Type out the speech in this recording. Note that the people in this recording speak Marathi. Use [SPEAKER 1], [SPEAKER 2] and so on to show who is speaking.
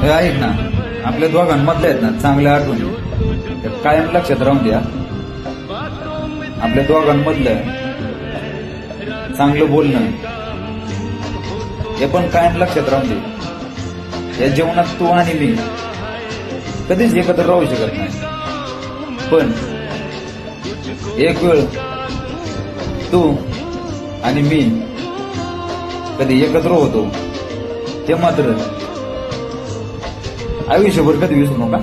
[SPEAKER 1] हे आहेत ना, आपल्या दोघांमधले आहेत ना चांगल्या आठवणी, त्या कायम लक्षात राहून द्या. आपल्या दोघांमधलं चांगलं बोलणं हे पण कायम लक्षात राहून दे. या जीवनात तू आणि मी कधीच एकत्र राहू शकत नाही, पण एक वेळ तू आणि मी कधी एकत्र होतो ते मात्र आयुष्यभर कधी विसरू नका.